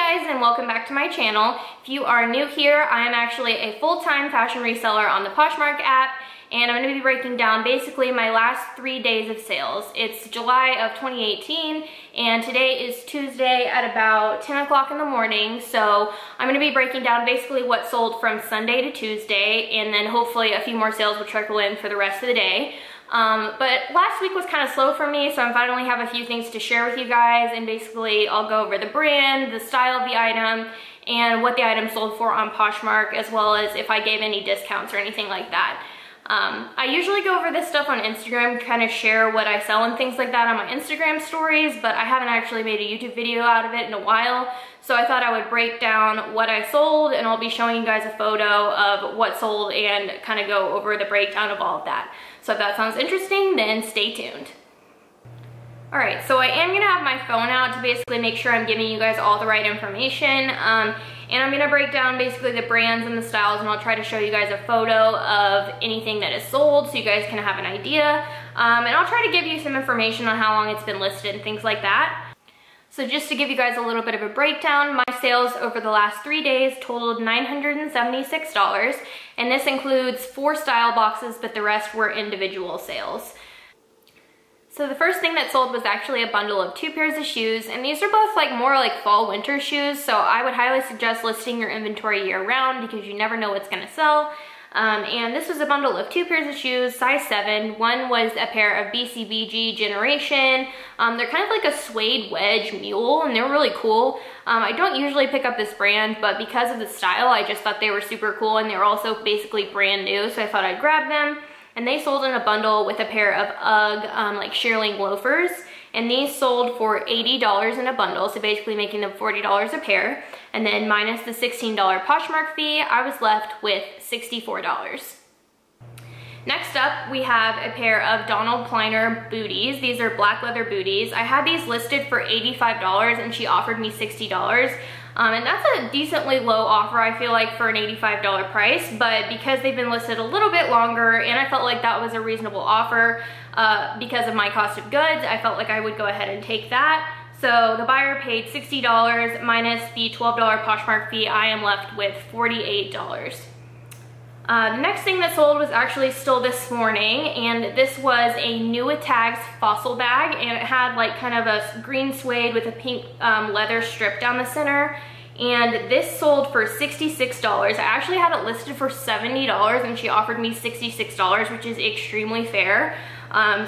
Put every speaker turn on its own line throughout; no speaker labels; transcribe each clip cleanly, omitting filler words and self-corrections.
guys, and welcome back to my channel. If you are new here, I am actually a full-time fashion reseller on the Poshmark app, and I'm going to be breaking down basically my last 3 days of sales. It's July of 2018, and today is Tuesday at about 10 o'clock in the morning, so I'm going to be breaking down basically what sold from Sunday to Tuesday, and then hopefully a few more sales will trickle in for the rest of the day. But last week was kind of slow for me, so I finally have a few things to share with you guys, and basically I'll go over the brand, the style of the item, and what the item sold for on Poshmark, as well as if I gave any discounts or anything like that. I usually go over this stuff on Instagram, kind of share what I sell and things like that on my Instagram stories, but I haven't actually made a YouTube video out of it in a while, so I thought I would break down what I sold, and I'll be showing you guys a photo of what sold and kind of go over the breakdown of all of that. So if that sounds interesting, then stay tuned. Alright, so I am going to have my phone out to basically make sure I'm giving you guys all the right information, and I'm going to break down basically the brands and the styles, and I'll try to show you guys a photo of anything that is sold so you guys can have an idea, and I'll try to give you some information on how long it's been listed and things like that. So just to give you guys a little bit of a breakdown, my sales over the last 3 days totaled $976, and this includes 4 style boxes, but the rest were individual sales. So the first thing that sold was actually a bundle of 2 pairs of shoes, and these are both more like fall winter shoes, so I would highly suggest listing your inventory year round because you never know what's gonna sell. And this was a bundle of 2 pairs of shoes, size 7. One was a pair of BCBG Generation. They're kind of like a suede wedge mule, and they're really cool. I don't usually pick up this brand, but because of the style, I just thought they were super cool, and they were also basically brand new, so I thought I'd grab them. And they sold in a bundle with a pair of UGG like shearling loafers, and these sold for $80 in a bundle, so basically making them $40 a pair. And then minus the $16 Poshmark fee, I was left with $64. Next up, we have a pair of Donald Pliner booties. These are black leather booties. I had these listed for $85 and she offered me $60. And that's a decently low offer, I feel like, for an $85 price, but because they've been listed a little bit longer and I felt like that was a reasonable offer because of my cost of goods, I felt like I would go ahead and take that. So the buyer paid $60 minus the $12 Poshmark fee. I am left with $48. The next thing that sold was actually still this morning, and this was a New Tags fossil bag, and it had like kind of a green suede with a pink leather strip down the center, and this sold for $66. I actually had it listed for $70 and she offered me $66, which is extremely fair.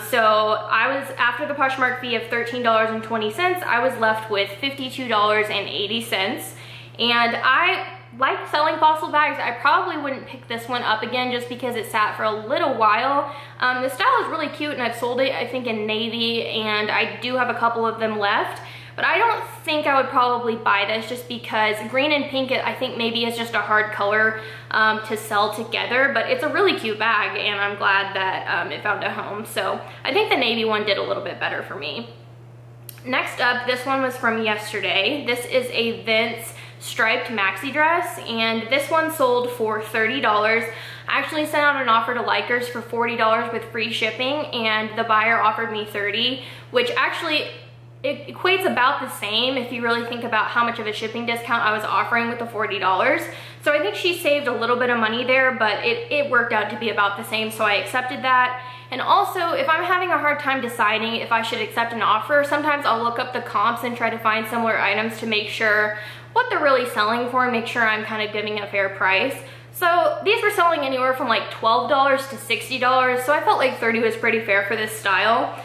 So I was, after the Poshmark fee of $13.20, I was left with $52.80, and I like selling fossil bags. I probably wouldn't pick this one up again just because it sat for a little while. The style is really cute, and I've sold it, I think, in navy, and I do have a couple of them left. But I don't think I would probably buy this just because green and pink, I think maybe is just a hard color to sell together, but it's a really cute bag, and I'm glad that it found a home. So I think the navy one did a little bit better for me. Next up, this one was from yesterday. This is a Vince striped maxi dress, and this one sold for $30. I actually sent out an offer to likers for $40 with free shipping, and the buyer offered me $30, which actually it equates about the same if you really think about how much of a shipping discount I was offering with the $40. So I think she saved a little bit of money there, but it worked out to be about the same, so I accepted that. And also, if I'm having a hard time deciding if I should accept an offer, sometimes I'll look up the comps and try to find similar items to make sure what they're really selling for and make sure I'm kind of giving a fair price. So these were selling anywhere from like $12 to $60, so I felt like $30 was pretty fair for this style.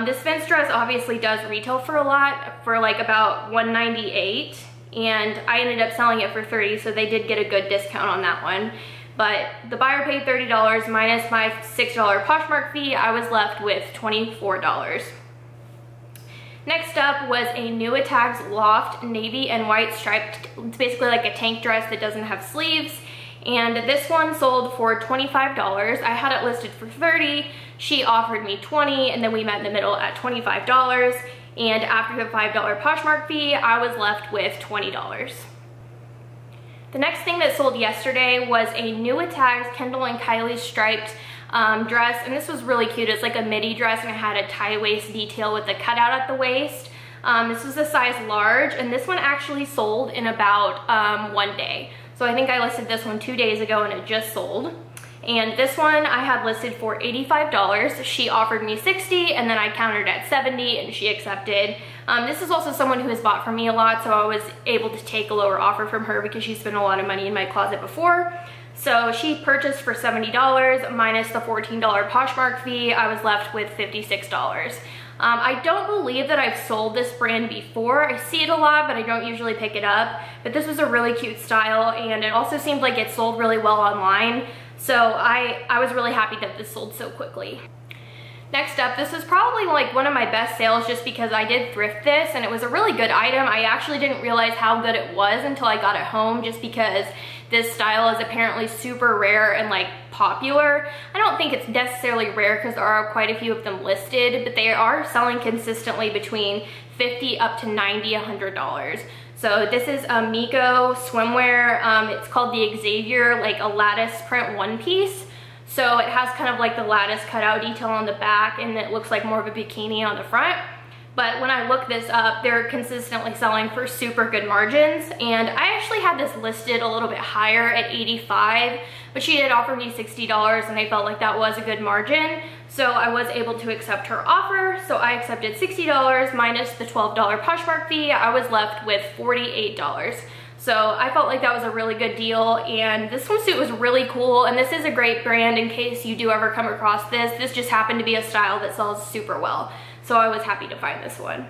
This Vince dress obviously does retail for a lot, for like about $198, and I ended up selling it for $30, so they did get a good discount on that one. But the buyer paid $30 minus my $6 Poshmark fee. I was left with $24. Next up was a New Tags Loft navy and white striped. It's basically like a tank dress that doesn't have sleeves, and this one sold for $25. I had it listed for $30. She offered me $20, and then we met in the middle at $25, and after the $5 Poshmark fee, I was left with $20. The next thing that sold yesterday was a New Tags Kendall and Kylie striped dress, and this was really cute. It's like a midi dress, and it had a tie waist detail with a cutout at the waist. This was a size large, and this one actually sold in about 1 day. So I think I listed this one 2 days ago and it just sold. And this one I had listed for $85. She offered me $60, and then I countered at $70 and she accepted. This is also someone who has bought from me a lot, so I was able to take a lower offer from her because she spent a lot of money in my closet before. So she purchased for $70 minus the $14 Poshmark fee. I was left with $56. I don't believe that I've sold this brand before. I see it a lot, but I don't usually pick it up. But this was a really cute style, and it also seemed like it sold really well online. So I was really happy that this sold so quickly. Next up, this was probably like one of my best sales just because I did thrift this and it was a really good item. I actually didn't realize how good it was until I got it home, just because this style is apparently super rare and like popular. I don't think it's necessarily rare because there are quite a few of them listed, but they are selling consistently between $50 up to $90, $100. So this is a Miko swimwear. It's called the Xavier, like a lattice print one piece. So it has kind of like the lattice cutout detail on the back, and it looks like more of a bikini on the front. But when I looked this up, they're consistently selling for super good margins. And I actually had this listed a little bit higher at $85, but she did offer me $60 and I felt like that was a good margin. So I was able to accept her offer. So I accepted $60 minus the $12 Poshmark fee. I was left with $48. So I felt like that was a really good deal, and this swimsuit was really cool, and this is a great brand in case you do ever come across this. This just happened to be a style that sells super well, so I was happy to find this one.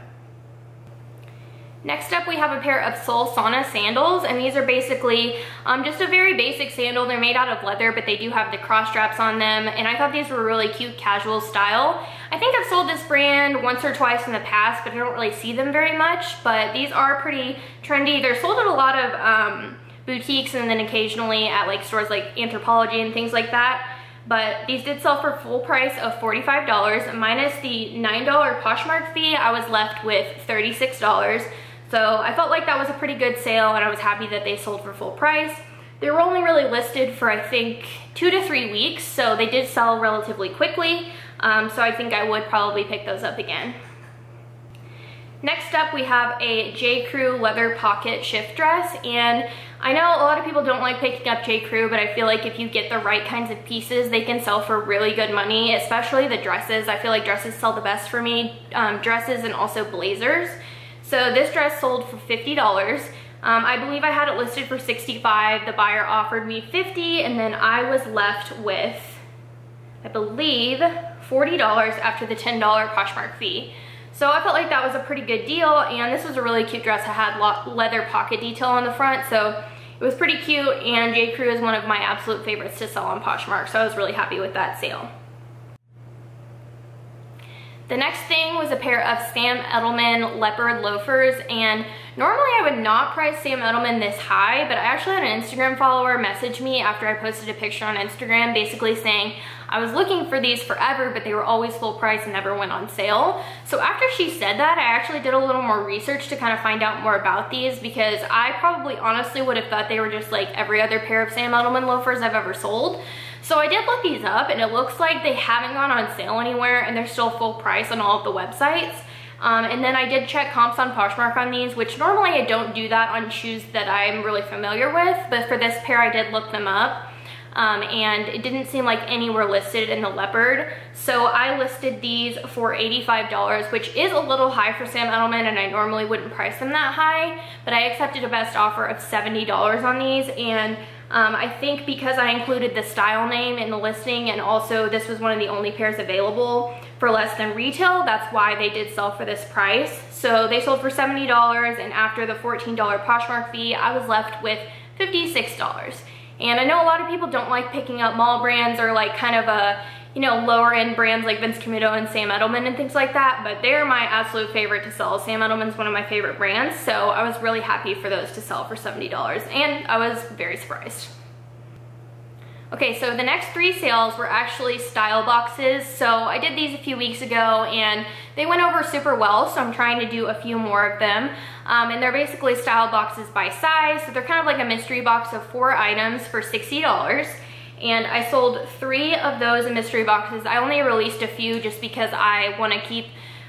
Next up, we have a pair of Soul Sauna sandals, and these are basically just a very basic sandal. They're made out of leather, but they do have the cross straps on them, and I thought these were a really cute casual style. I think I've sold this brand once or twice in the past, but I don't really see them very much, but these are pretty trendy. They're sold at a lot of boutiques and then occasionally at like stores like Anthropologie and things like that. But these did sell for full price of $45 minus the $9 Poshmark fee. I was left with $36. So I felt like that was a pretty good sale, and I was happy that they sold for full price. They were only really listed for I think 2 to 3 weeks, so they did sell relatively quickly. So I think I would probably pick those up again. Next up, we have a J. Crew leather pocket shift dress, and I know a lot of people don't like picking up J. Crew, but I feel like if you get the right kinds of pieces, they can sell for really good money, especially the dresses. I feel like dresses sell the best for me, dresses and also blazers. So this dress sold for $50. I believe I had it listed for $65. The buyer offered me $50, and then I was left with, I believe, $40 after the $10 Poshmark fee. So I felt like that was a pretty good deal, and this was a really cute dress. It had leather pocket detail on the front, so it was pretty cute, and J. Crew is one of my absolute favorites to sell on Poshmark, so I was really happy with that sale. The next thing was a pair of Sam Edelman leopard loafers, and normally I would not price Sam Edelman this high, but I actually had an Instagram follower message me after I posted a picture on Instagram basically saying I was looking for these forever, but they were always full price and never went on sale. So after she said that, I actually did a little more research to kind of find out more about these, because I probably honestly would have thought they were just like every other pair of Sam Edelman loafers I've ever sold. So I did look these up, and it looks like they haven't gone on sale anywhere, and they're still full price on all of the websites. And then I did check comps on Poshmark on these, which normally I don't do that on shoes that I'm really familiar with, but for this pair I did look them up. And it didn't seem like any were listed in the leopard. So I listed these for $85, which is a little high for Sam Edelman, and I normally wouldn't price them that high, but I accepted a best offer of $70 on these. And I think because I included the style name in the listing, and also this was one of the only pairs available for less than retail, that's why they did sell for this price. So they sold for $70, and after the $14 Poshmark fee, I was left with $56. And I know a lot of people don't like picking up mall brands or like kind of a, you know, lower end brands like Vince Camuto and Sam Edelman and things like that, but they're my absolute favorite to sell. Sam Edelman's one of my favorite brands, so I was really happy for those to sell for $70, and I was very surprised. Okay, so the next 3 sales were actually style boxes. So I did these a few weeks ago and they went over super well, so I'm trying to do a few more of them. And they're basically style boxes by size. So they're kind of like a mystery box of 4 items for $60. And I sold 3 of those in mystery boxes. I only released a few just because I want to keep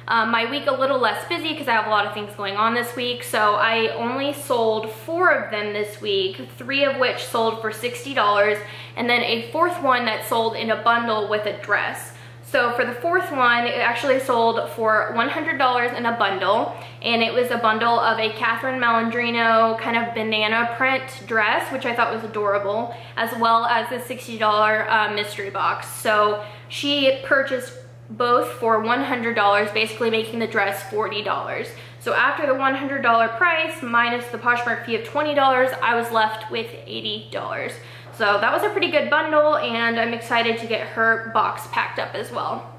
my week a little less busy because I have a lot of things going on this week. So I only sold 4 of them this week, 3 of which sold for $60, and then a 4th one that sold in a bundle with a dress. So for the 4th one, it actually sold for $100 in a bundle, and it was a bundle of a Catherine Malandrino kind of banana print dress, which I thought was adorable, as well as the $60 mystery box. So she purchased both for $100, basically making the dress $40. So after the $100 price minus the Poshmark fee of $20, I was left with $80. So that was a pretty good bundle, and I'm excited to get her box packed up as well.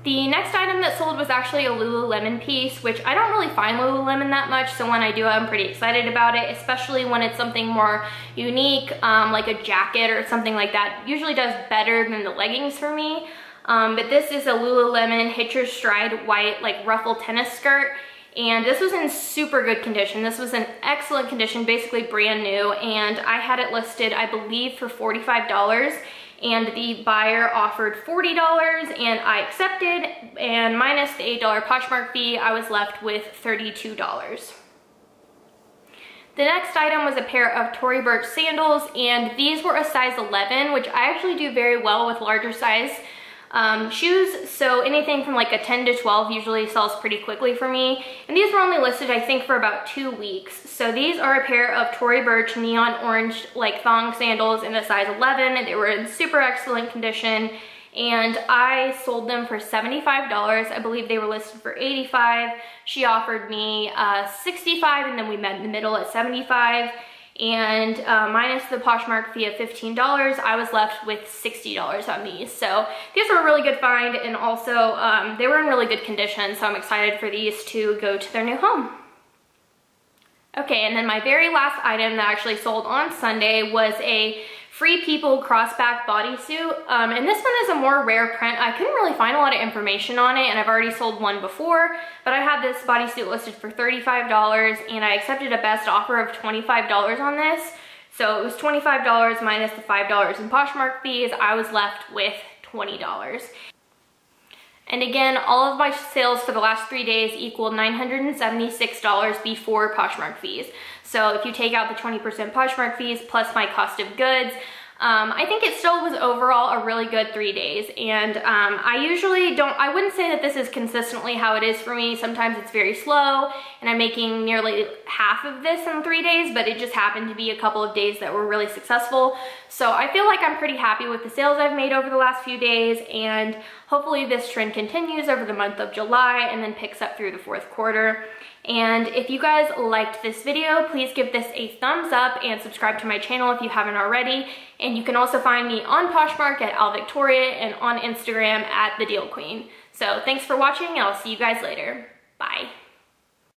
The next item that sold was actually a Lululemon piece, which I don't really find Lululemon that much, so when I do, I'm pretty excited about it, especially when it's something more unique, like a jacket or something like that. It usually does better than the leggings for me. But this is a Lululemon Hitch Your Stride white, like ruffle tennis skirt. And this was in super good condition. This was in excellent condition, basically brand new. And I had it listed, I believe, for $45. And the buyer offered $40, and I accepted. And minus the $8 Poshmark fee, I was left with $32. The next item was a pair of Tory Burch sandals, and these were a size 11, which I actually do very well with larger size shoes, so anything from like a 10 to 12 usually sells pretty quickly for me. And these were only listed, I think, for about 2 weeks. So these are a pair of Tory Burch neon orange like thong sandals in a size 11. They were in super excellent condition, and I sold them for $75. I believe they were listed for $85. She offered me $65, and then we met in the middle at $75. And minus the Poshmark fee of $15, I was left with $60 on these. So these were a really good find, and also they were in really good condition, so I'm excited for these to go to their new home. Okay, and then my very last item that actually sold on Sunday was a Free People crossback bodysuit, and this one is a more rare print. I couldn't really find a lot of information on it, and I've already sold one before, but I had this bodysuit listed for $35, and I accepted a best offer of $25 on this. So it was $25 minus the $5 in Poshmark fees. I was left with $20. And again, all of my sales for the last 3 days equaled $976 before Poshmark fees. So if you take out the 20% Poshmark fees plus my cost of goods, I think it still was overall a really good 3 days. And I wouldn't say that this is consistently how it is for me. Sometimes it's very slow, and I'm making nearly half of this in 3 days, but it just happened to be a couple of days that were really successful. So I feel like I'm pretty happy with the sales I've made over the last few days, and hopefully this trend continues over the month of July and then picks up through the 4th quarter. And if you guys liked this video, please give this a thumbs up and subscribe to my channel if you haven't already. And you can also find me on Poshmark at @AlVictoria and on Instagram at @TheDealQueen. So thanks for watching, and I'll see you guys later. Bye.